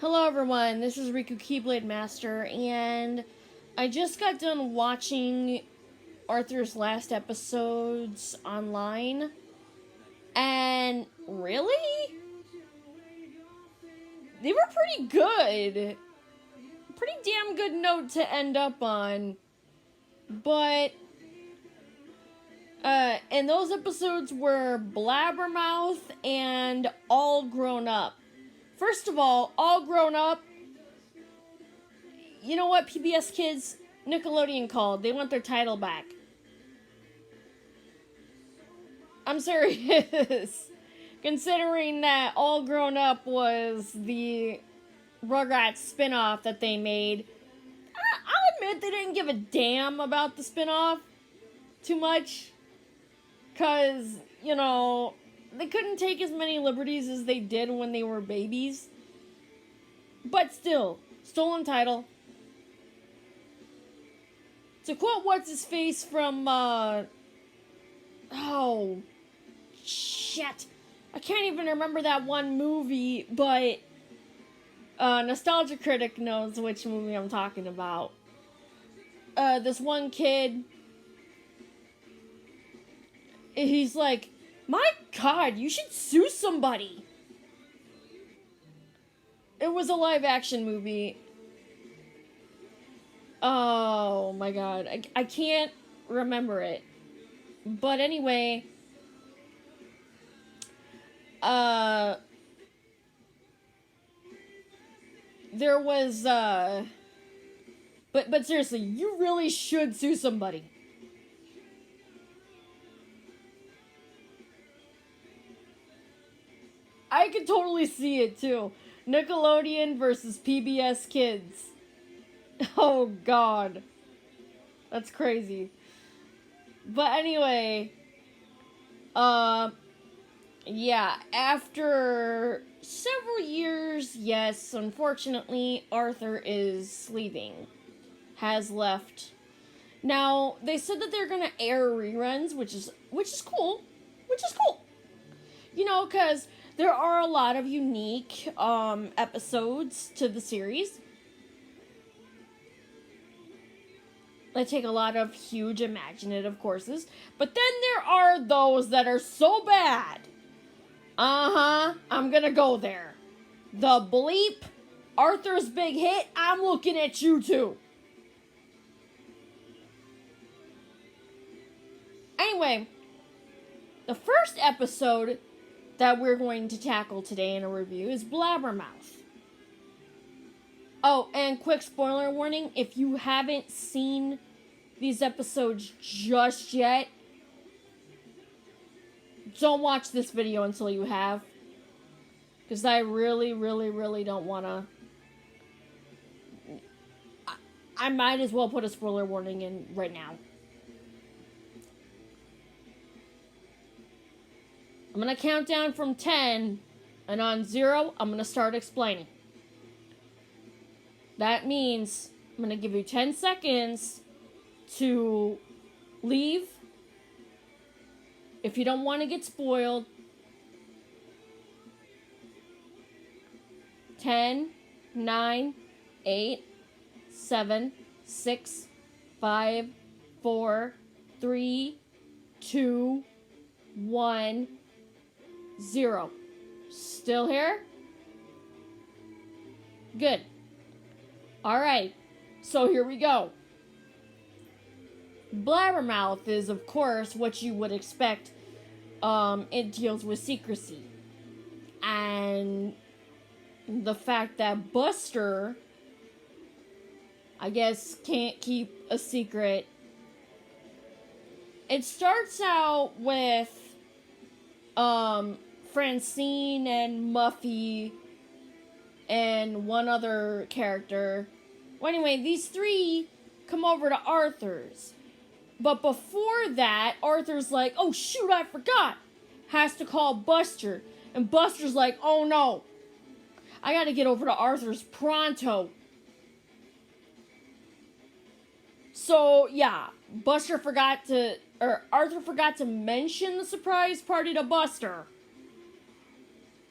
Hello everyone, this is Riku Keyblade Master, and I just got done watching Arthur's last episodes online, and really? They were pretty good. Pretty damn good note to end up on. But, and those episodes were Blabbermouth and All Grown Up. First of all Grown Up, you know what, PBS Kids? Nickelodeon called. They want their title back. I'm serious. Considering that All Grown Up was the Rugrats spin-off that they made, I'll admit they didn't give a damn about the spin-off too much. Because, you know, they couldn't take as many liberties as they did when they were babies. But still, stolen title. To quote What's-His-Face from, oh, shit. I can't even remember that one movie, but Nostalgia Critic knows which movie I'm talking about. This one kid, he's like, my God, you should sue somebody. It was a live-action movie. Oh my God, I can't remember it. But anyway, there was, but seriously, you really should sue somebody. I could totally see it too. Nickelodeon versus PBS Kids. Oh God. That's crazy. But anyway, yeah, after several years, yes, unfortunately, Arthur is leaving. Has left. Now, they said that they're gonna air reruns, which is cool. Which is cool. You know, because there are a lot of unique, episodes to the series. They take a lot of huge imaginative courses. But then there are those that are so bad. I'm gonna go there. The Bleep, Arthur's Big Hit, I'm looking at you too. Anyway, the first episode that we're going to tackle today in a review is Blabbermouth. Oh, and quick spoiler warning, if you haven't seen these episodes just yet, don't watch this video until you have. Because I really, really, really don't want to... I might as well put a spoiler warning in right now. I'm going to count down from 10, and on 0, I'm going to start explaining. That means I'm going to give you 10 seconds to leave if you don't want to get spoiled. 10, 9, 8, 7, 6, 5, 4, 3, 2, 1, 0. Still here? Good. Alright, so here we go. Blabbermouth is, of course, what you would expect. It deals with secrecy. And the fact that Buster, I guess, can't keep a secret. It starts out with Francine and Muffy and one other character. Well, anyway, these three come over to Arthur's. But before that, Arthur's like, oh shoot, I forgot. Has to call Buster. And Buster's like, oh no. I gotta get over to Arthur's pronto. So, yeah. Arthur forgot to mention the surprise party to Buster.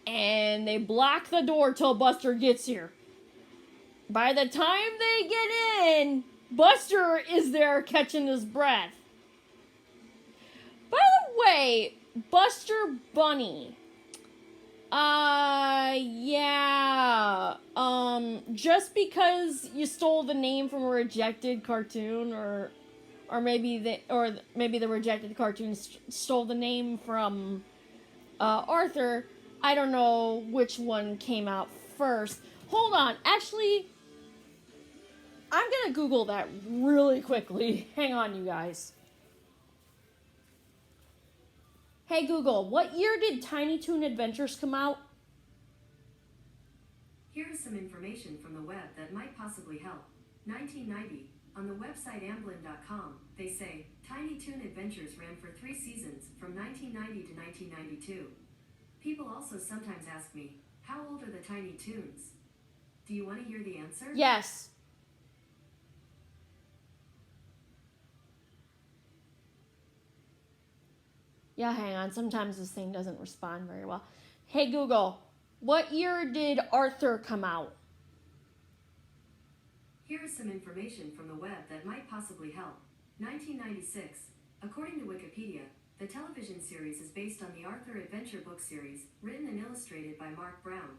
And they block the door till Buster gets here. By the time they get in, Buster is there catching his breath. By the way, Buster Bunny. Yeah. Just because you stole the name from a rejected cartoon, or maybe the rejected cartoon stole the name from Arthur. I don't know which one came out first. Hold on. Actually, I'm gonna Google that really quickly. Hang on, you guys. Hey Google, what year did Tiny Toon Adventures come out? Here is some information from the web that might possibly help. 1990. On the website Amblin.com, they say, Tiny Toon Adventures ran for 3 seasons, from 1990 to 1992. People also sometimes ask me, how old are the Tiny Toons? Do you want to hear the answer? Yes. Yeah, hang on. Sometimes this thing doesn't respond very well. Hey Google, what year did Arthur come out? Here is some information from the web that might possibly help. 1996. According to Wikipedia, the television series is based on the Arthur Adventure book series, written and illustrated by Mark Brown.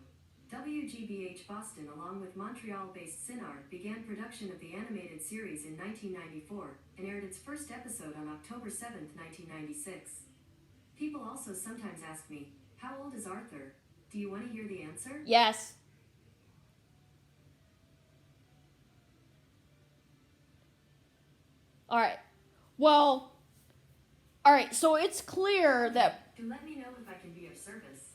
WGBH Boston, along with Montreal-based Cinart, began production of the animated series in 1994 and aired its first episode on October 7, 1996. People also sometimes ask me, how old is Arthur? Do you want to hear the answer? Yes. Alright. Well, alright, so it's clear that... Let me know if I can be of service.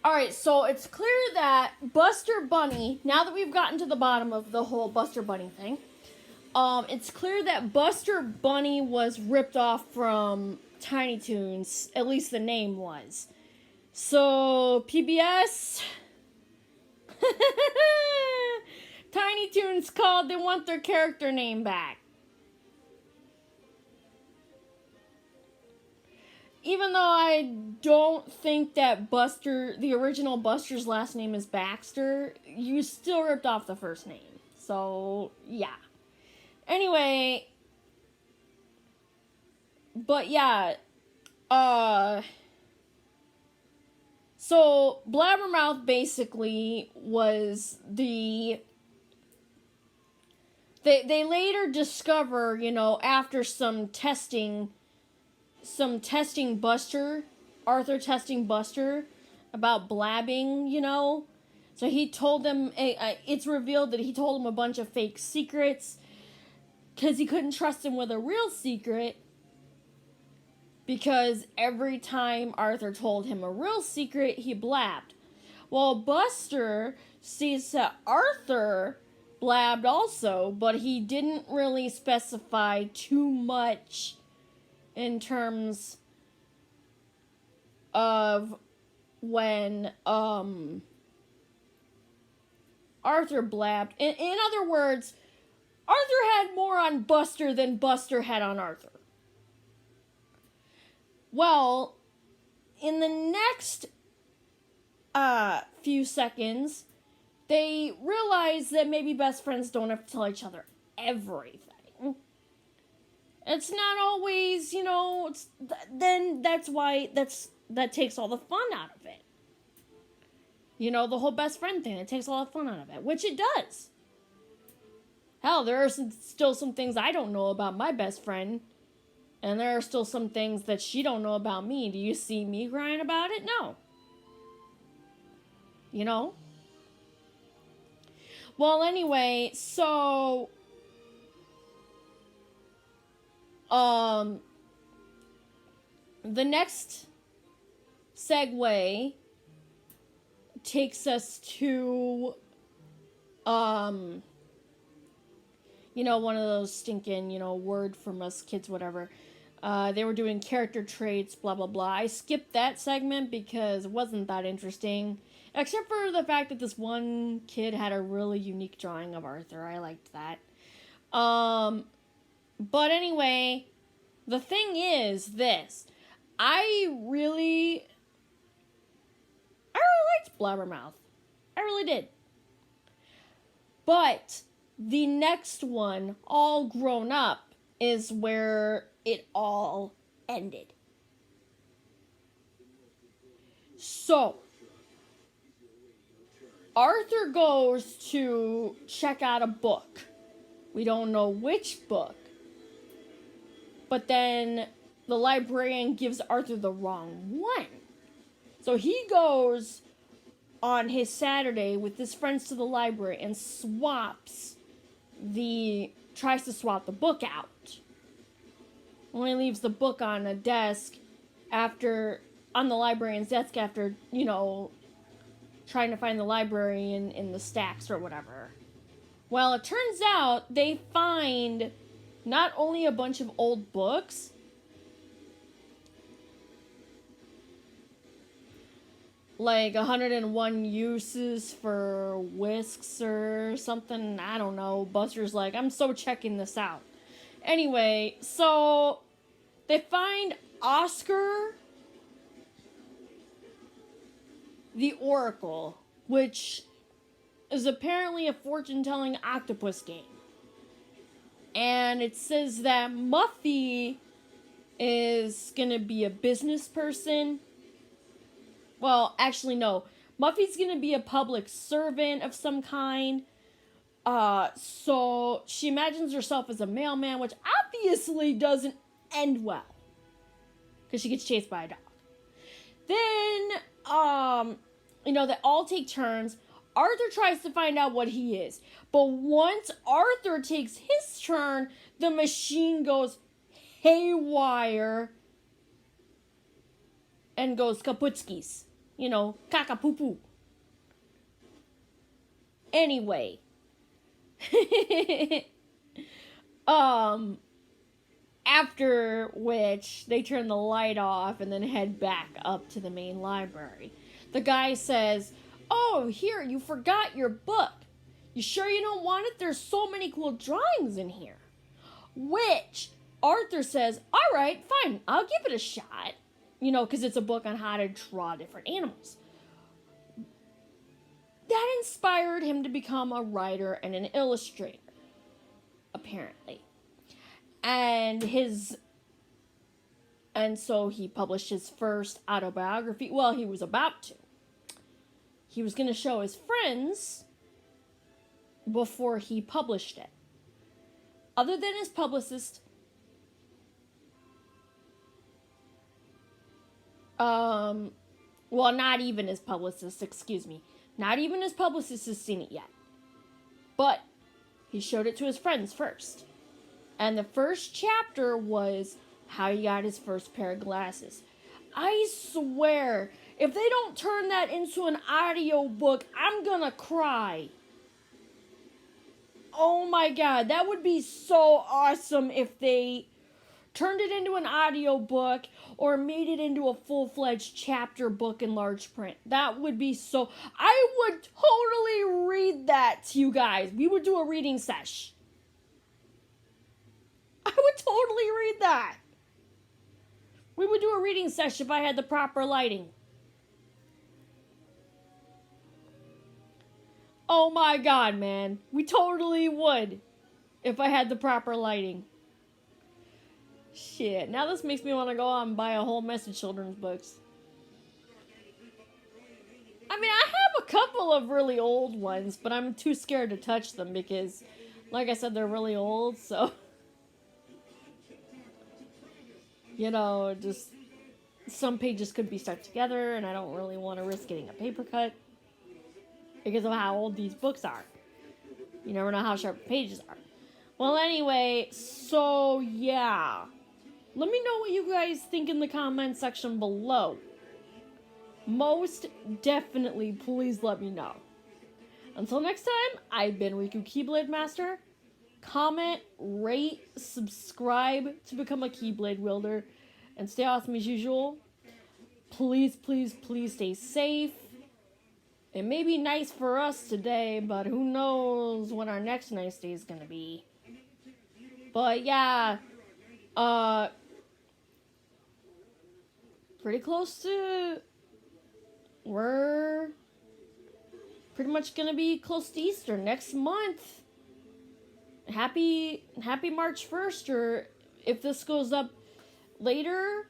Alright, so it's clear that Buster Bunny, now that we've gotten to the bottom of the whole Buster Bunny thing, it's clear that Buster Bunny was ripped off from Tiny Toons, at least the name was. So, PBS... Tiny Toons called, they want their character name back. Even though I don't think that Buster, the original Buster's last name is Baxter, you still ripped off the first name. So, yeah. Anyway, but yeah, so Blabbermouth basically was the... They later discover, after some testing Arthur testing Buster about blabbing, So he told them, it's revealed that he told him a bunch of fake secrets because he couldn't trust him with a real secret, because every time Arthur told him a real secret, he blabbed. Well, Buster sees that Arthur blabbed also, but he didn't really specify too much in terms of when Arthur blabbed. In other words, Arthur had more on Buster than Buster had on Arthur. Well, in the next few seconds, they realize that maybe best friends don't have to tell each other everything. It's not always, then that's why that takes all the fun out of it. The whole best friend thing, it takes all the fun out of it, which it does. Hell, there are still some things I don't know about my best friend, and there are still some things that she don't know about me. Do you see me crying about it? No. Well, anyway, so... the next segue takes us to, one of those stinking, word from us kids, whatever. They were doing character traits, blah, blah, blah. I skipped that segment because it wasn't that interesting. Except for the fact that this one kid had a really unique drawing of Arthur. I liked that. But anyway, the thing is this. I really liked Blabbermouth. I really did. But the next one, All Grown Up, is where it all ended. So, Arthur goes to check out a book. We don't know which book. But then the librarian gives Arthur the wrong one. So he goes on his Saturday with his friends to the library and tries to swap the book out. Only leaves the book on a desk on the librarian's desk after, trying to find the library in the stacks or whatever. Well, it turns out they find not only a bunch of old books, like 101 uses for whisks or something. I don't know. Buster's like, I'm so checking this out. Anyway, so they find Oscar the Oracle, which is apparently a fortune-telling octopus game. And it says that Muffy is gonna be a business person. Well, actually, no. Muffy's gonna be a public servant of some kind. So she imagines herself as a mailman, which obviously doesn't end well. Because she gets chased by a dog. Then, they all take turns. Arthur tries to find out what he is. But once Arthur takes his turn, the machine goes haywire and goes kaputskis. Kaka-poo-poo. Anyway. After which, they turn the light off and then head back up to the main library. The guy says, "Oh, here, you forgot your book. You sure you don't want it? There's so many cool drawings in here." Which, Arthur says, "All right, fine, I'll give it a shot." Because it's a book on how to draw different animals. That inspired him to become a writer and an illustrator, apparently. And so he published his first autobiography. Well, he was about to. He was going to show his friends before he published it. Other than his publicist, not even his publicist, excuse me. Not even his publicist has seen it yet. But he showed it to his friends first. And the first chapter was how he got his first pair of glasses. I swear, if they don't turn that into an audio book, I'm gonna cry. Oh my god, that would be so awesome if they turned it into an audio book or made it into a full-fledged chapter book in large print. That would be so... I would totally read that to you guys. We would do a reading sesh. I would totally read that. We would do a reading sesh if I had the proper lighting. Oh my god, man. We totally would if I had the proper lighting. Shit, now this makes me want to go out and buy a whole mess of children's books. I mean, I have a couple of really old ones, but I'm too scared to touch them because, like I said, they're really old, so... just... some pages could be stuck together, and I don't really want to risk getting a paper cut because of how old these books are. You never know how sharp the pages are. Well, anyway, so yeah. Let me know what you guys think in the comment section below. Most definitely, please let me know. Until next time, I've been Riku Keyblade Master. Comment, rate, subscribe to become a Keyblade wielder, and stay awesome as usual. Please, please, please stay safe. It may be nice for us today, but who knows when our next nice day is gonna be. But yeah, pretty close to... pretty much gonna be close to Easter next month. Happy March 1st, or if this goes up later,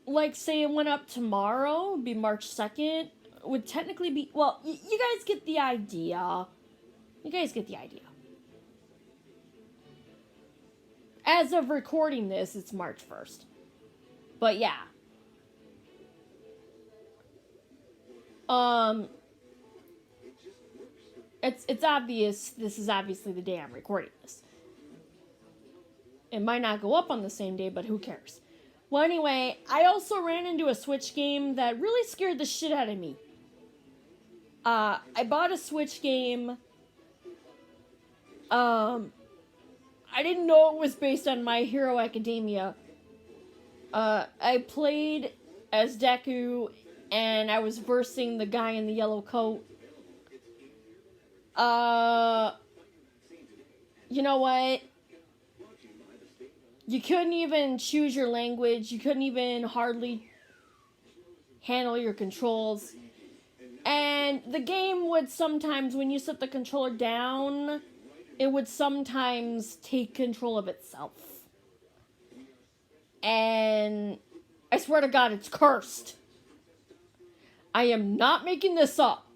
like say it went up tomorrow, would be March 2nd, would technically be, well, you guys get the idea. You guys get the idea. As of recording this, it's March 1st. But yeah. It's obvious, this is obviously the day I'm recording this. It might not go up on the same day, but who cares? Well, anyway, I also ran into a Switch game that really scared the shit out of me. I bought a Switch game. I didn't know it was based on My Hero Academia. I played as Deku, and I was versing the guy in the yellow coat. You know what? You couldn't even choose your language. You couldn't even hardly handle your controls. And the game would sometimes, when you set the controller down, it would sometimes take control of itself. And I swear to God, it's cursed. I am not making this up.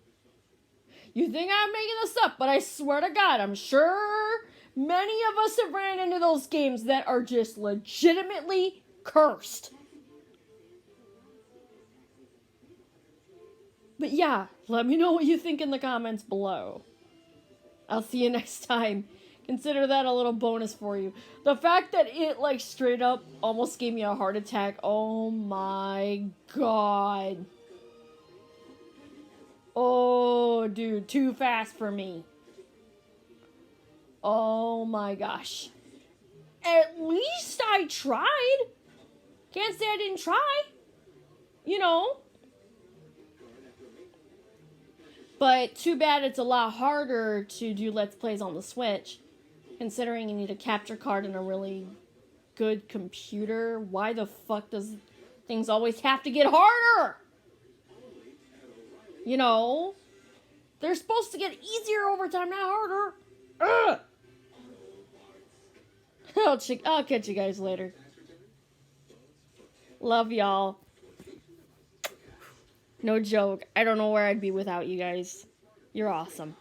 You think I'm making this up, but I swear to God, I'm sure many of us have ran into those games that are just legitimately cursed. But yeah, let me know what you think in the comments below. I'll see you next time. Consider that a little bonus for you. The fact that it, like, straight up almost gave me a heart attack. Oh my God. Oh, dude, too fast for me. Oh my gosh. At least I tried. Can't say I didn't try. You know. But too bad it's a lot harder to do Let's Plays on the Switch. Considering you need a capture card and a really good computer. Why the fuck does things always have to get harder? You know? They're supposed to get easier over time, not harder. Ugh. I'll catch you guys later. Love y'all. No joke. I don't know where I'd be without you guys. You're awesome.